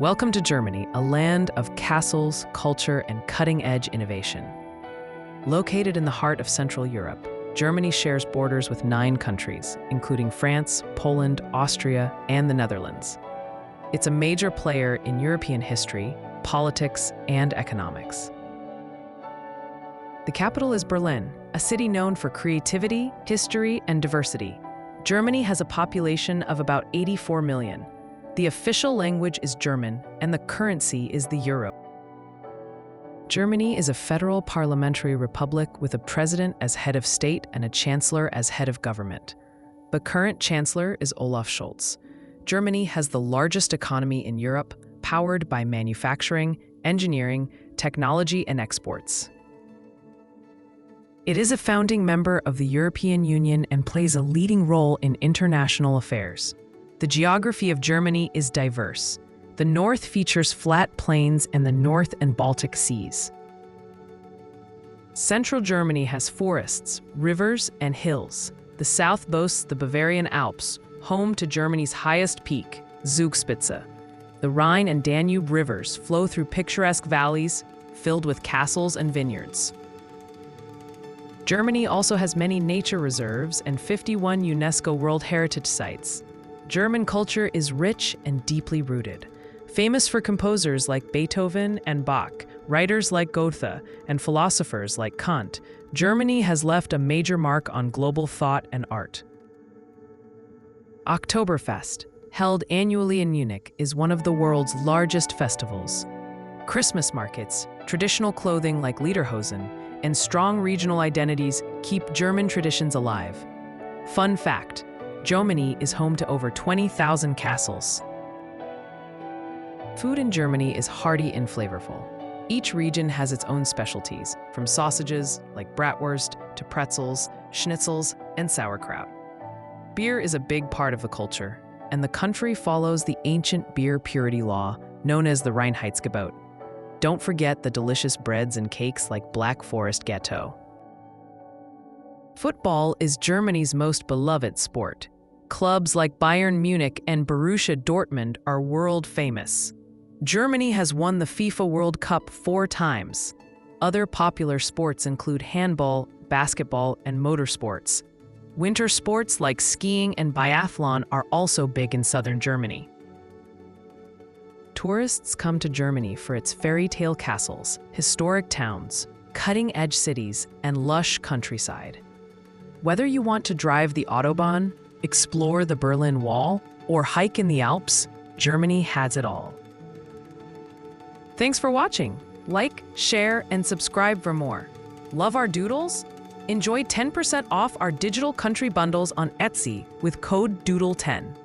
Welcome to Germany, a land of castles, culture, and cutting-edge innovation. Located in the heart of Central Europe, Germany shares borders with 9 countries, including France, Poland, Austria, and the Netherlands. It's a major player in European history, politics, and economics. The capital is Berlin, a city known for creativity, history, and diversity. Germany has a population of about 84 million. The official language is German, and the currency is the euro. Germany is a federal parliamentary republic with a president as head of state and a chancellor as head of government. The current chancellor is Olaf Scholz. Germany has the largest economy in Europe, powered by manufacturing, engineering, technology, and exports. It is a founding member of the European Union and plays a leading role in international affairs. The geography of Germany is diverse. The north features flat plains and the North and Baltic Seas. Central Germany has forests, rivers, and hills. The south boasts the Bavarian Alps, home to Germany's highest peak, Zugspitze. The Rhine and Danube rivers flow through picturesque valleys filled with castles and vineyards. Germany also has many nature reserves and 51 UNESCO World Heritage Sites. German culture is rich and deeply rooted. Famous for composers like Beethoven and Bach, writers like Goethe, and philosophers like Kant, Germany has left a major mark on global thought and art. Oktoberfest, held annually in Munich, is one of the world's largest festivals. Christmas markets, traditional clothing like lederhosen, and strong regional identities keep German traditions alive. Fun fact: Germany is home to over 20,000 castles. Food in Germany is hearty and flavorful. Each region has its own specialties, from sausages like bratwurst to pretzels, schnitzels, and sauerkraut. Beer is a big part of the culture, and the country follows the ancient beer purity law known as the Reinheitsgebot. Don't forget the delicious breads and cakes like Black Forest Gâteau. Football is Germany's most beloved sport. Clubs like Bayern Munich and Borussia Dortmund are world famous. Germany has won the FIFA World Cup 4 times. Other popular sports include handball, basketball, and motorsports. Winter sports like skiing and biathlon are also big in southern Germany. Tourists come to Germany for its fairy tale castles, historic towns, cutting-edge cities, and lush countryside. Whether you want to drive the Autobahn, explore the Berlin Wall, or hike in the Alps, Germany has it all. Thanks for watching. Like, share, and subscribe for more. Love our doodles? Enjoy 10% off our digital country bundles on Etsy with code DOODLE10.